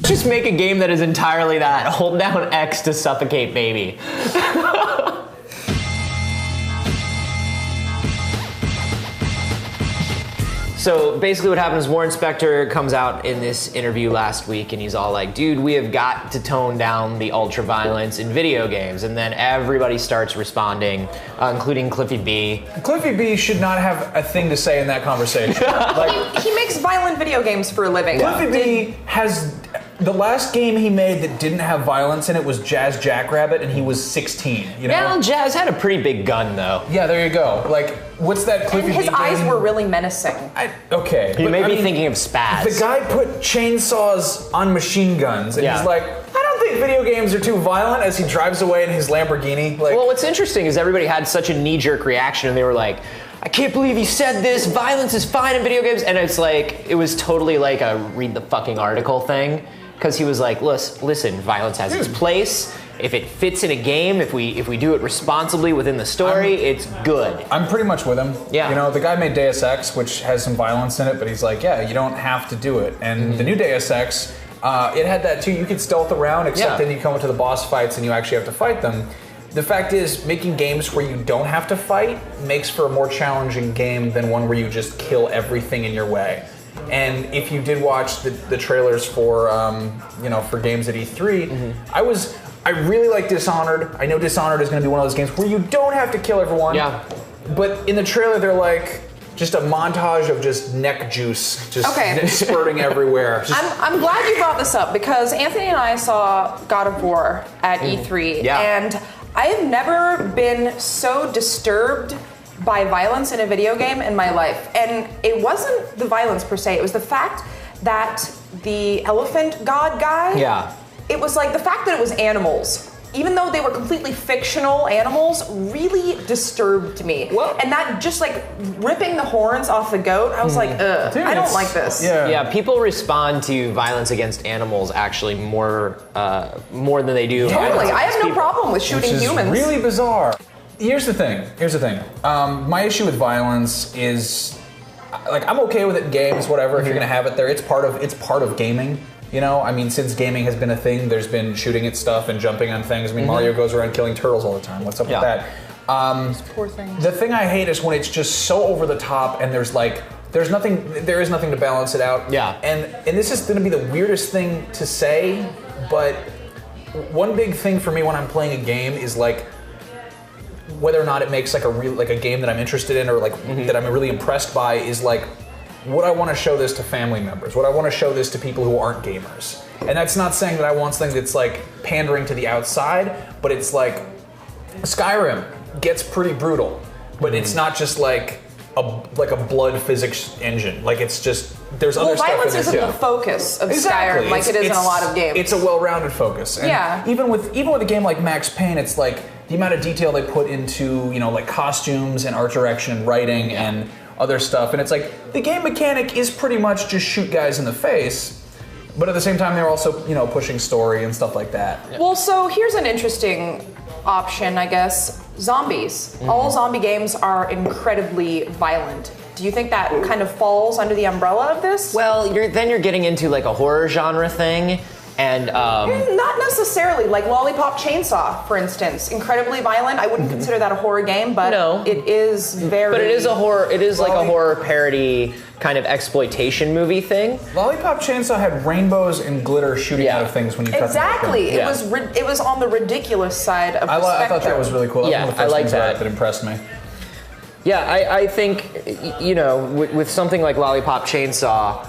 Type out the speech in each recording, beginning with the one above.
Just make a game that is entirely that. Hold down X to suffocate baby. So basically what happened is Warren Spector comes out in this interview last week and he's all like, dude, we have got to tone down the ultra violence in video games. And then everybody starts responding, including Cliffy B. Cliffy B should not have a thing to say in that conversation. Like, he makes violent video games for a living. Cliffy B has... The last game he made that didn't have violence in it was Jazz Jackrabbit, and he was 16, you know? Yeah, Jazz had a pretty big gun, though. Yeah, there you go. Like, what's that Cliffy B And his eyes were really menacing. Okay. You may be thinking of Spaz. The guy put chainsaws on machine guns, and he's like, I don't think video games are too violent, as he drives away in his Lamborghini. Like, well, what's interesting is everybody had such a knee-jerk reaction, and they were like, I can't believe he said this, violence is fine in video games, and it's like, it was totally like a read the fucking article thing. Because he was like, listen, violence has its place. If it fits in a game, if we do it responsibly within the story, it's good. I'm pretty much with him. Yeah. You know, the guy made Deus Ex, which has some violence in it, but he's like, yeah, you don't have to do it. And the new Deus Ex, it had that too. You could stealth around, except then you come into the boss fights and you actually have to fight them. The fact is, making games where you don't have to fight makes for a more challenging game than one where you just kill everything in your way. And if you did watch the trailers for for games at E3, I really like Dishonored. I know Dishonored is going to be one of those games where you don't have to kill everyone. Yeah. But in the trailer, they're like just a montage of just neck juice, just spurting everywhere. I'm glad you brought this up because Anthony and I saw God of War at E3, and I have never been so disturbed by violence in a video game in my life. And it wasn't the violence per se, it was the fact that the elephant god guy, it was like the fact that it was animals, even though they were completely fictional animals, really disturbed me. Well, and that just like ripping the horns off the goat, I was like, ugh, dude, I don't like this. Yeah, people respond to violence against animals actually more than they do. Totally, I have no problem with shooting humans. Really bizarre. Here's the thing. My issue with violence is, like, I'm okay with it in games, whatever. If you're gonna have it there, it's part of gaming. You know, I mean, since gaming has been a thing, there's been shooting at stuff and jumping on things. I mean, Mario goes around killing turtles all the time. What's up with that? Poor things. The thing I hate is when it's just so over the top and there is nothing to balance it out. Yeah. And this is gonna be the weirdest thing to say, but one big thing for me when I'm playing a game is like, whether or not it makes like a game that I'm interested in or like that I'm really impressed by is like, would I want to show this to family members? Would I want to show this to people who aren't gamers? And that's not saying that I want something that's like pandering to the outside, but it's like Skyrim gets pretty brutal, but it's not just like a blood physics engine. Like it's just there's other stuff in violence there isn't too. the focus of Skyrim like it is in a lot of games. It's a well-rounded focus. And even with a game like Max Payne, it's like the amount of detail they put into, like costumes and art direction and writing and other stuff. And it's like the game mechanic is pretty much just shoot guys in the face, but at the same time they're also, pushing story and stuff like that. Well, so here's an interesting option, I guess. Zombies. All zombie games are incredibly violent. Do you think that kind of falls under the umbrella of this? Well, then you're getting into like a horror genre thing. And not necessarily, like Lollipop Chainsaw, for instance, incredibly violent. I wouldn't consider that a horror game, but it is very. But it is a horror. It is like a horror parody kind of exploitation movie thing. Lollipop Chainsaw had rainbows and glitter shooting out of things when you cut them. Exactly. It was on the ridiculous side of the spectrum. I thought that was really cool. Yeah, I like that. That impressed me. Yeah, I think with something like Lollipop Chainsaw,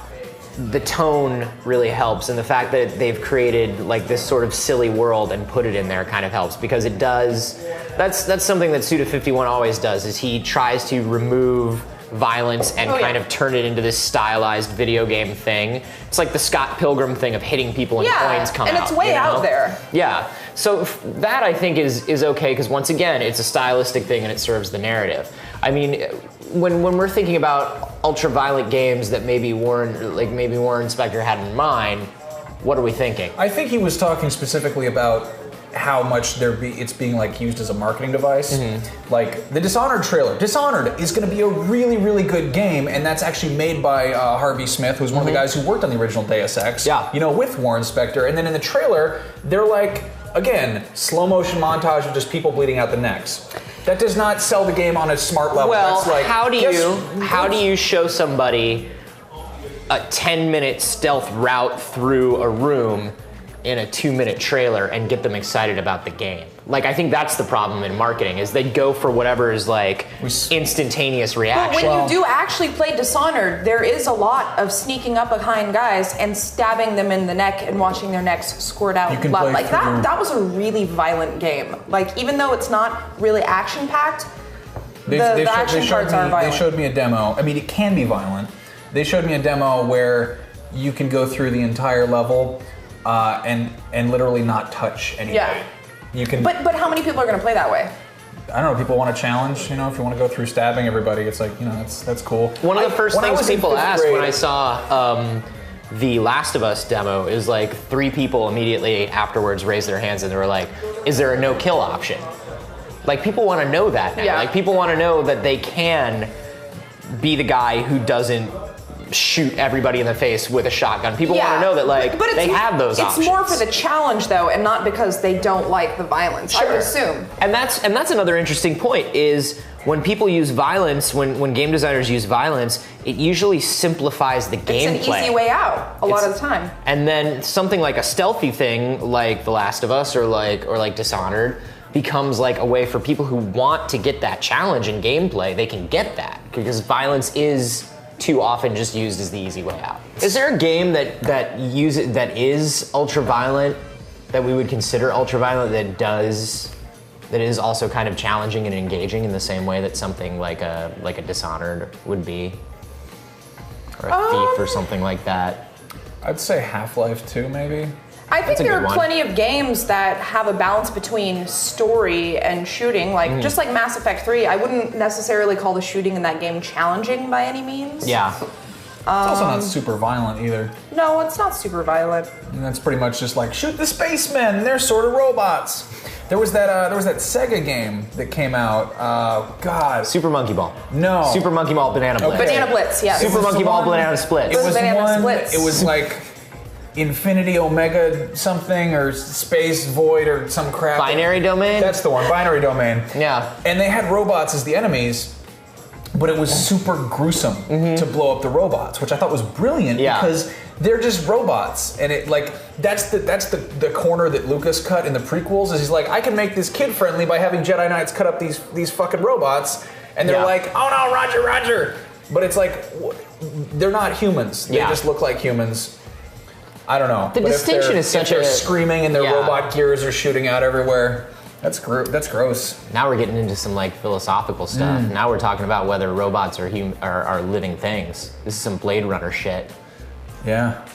the tone really helps, and the fact that they've created like this sort of silly world and put it in there kind of helps, because it does. That's something that Suda51 always does. Is he tries to remove violence and kind of turn it into this stylized video game thing. It's like the Scott Pilgrim thing of hitting people and coins come out. And it's way out there. Yeah. So that I think is okay, because once again, it's a stylistic thing and it serves the narrative. I mean, when we're thinking about ultra-violent games that maybe Warren Spector had in mind, what are we thinking? I think he was talking specifically about how much it's being like used as a marketing device. Like the Dishonored trailer. Dishonored is going to be a really, really good game, and that's actually made by Harvey Smith, who's one of the guys who worked on the original Deus Ex. Yeah. You know, with Warren Spector. And then in the trailer, they're like, again, slow motion montage of just people bleeding out the necks. That does not sell the game on a smart level. Well, that's like, how do you show somebody a 10-minute stealth route through a room in a 2-minute trailer and get them excited about the game? Like, I think that's the problem in marketing, is they go for whatever is like instantaneous reaction. But when you do actually play Dishonored, there is a lot of sneaking up behind guys and stabbing them in the neck and watching their necks squirt out blood. Like that was a really violent game. Like, even though it's not really action-packed, the action parts are violent. They showed me a demo. I mean, it can be violent. They showed me a demo where you can go through the entire level and literally not touch anybody. Yeah. You can. But how many people are going to play that way? I don't know. People want a challenge. You know, if you want to go through stabbing everybody, it's like, you know, that's cool. One of the first things people asked when I saw the Last of Us demo is like 3 people immediately afterwards raised their hands and they were like, "Is there a no-kill option?" Like, people want to know that now. Yeah. Like, people want to know that they can be the guy who doesn't shoot everybody in the face with a shotgun. People want to know that, like, but they have those options. It's more for the challenge, though, and not because they don't like the violence, I would assume. And that's another interesting point, is when people use violence, when game designers use violence, it usually simplifies the gameplay. It's an easy way out, a lot of the time. And then something like a stealthy thing, like The Last of Us or like Dishonored, becomes like a way for people who want to get that challenge in gameplay. They can get that, because violence is too often just used as the easy way out. Is there a game that is ultra violent, that we would consider ultra violent, that is also kind of challenging and engaging in the same way that something like a Dishonored would be, or a Thief or something like that? I'd say Half-Life 2, maybe. I think there are plenty of games that have a balance between story and shooting, like just like Mass Effect 3. I wouldn't necessarily call the shooting in that game challenging by any means. Yeah. It's also not super violent either. No, it's not super violent. And that's pretty much just like, shoot the spacemen, they're sort of robots. There was that Sega game that came out. God. Super Monkey Ball. No. Super Monkey Ball Banana Blitz. Banana Blitz, yes. Super Monkey Ball Banana Splits. It was Banana Splits. It was like Infinity Omega something, or Space Void, or some crap. Binary Domain? That's the one, Binary Domain. Yeah. And they had robots as the enemies, but it was super gruesome to blow up the robots, which I thought was brilliant because they're just robots. And it like that's the corner that Lucas cut in the prequels, is he's like, I can make this kid friendly by having Jedi Knights cut up these fucking robots, and they're like, oh no, Roger. But it's like, they're not humans. They just look like humans. I don't know. The distinction is such a... They're screaming and their robot gears are shooting out everywhere. That's gross. Now we're getting into some like philosophical stuff. Now we're talking about whether robots are living things. This is some Blade Runner shit. Yeah.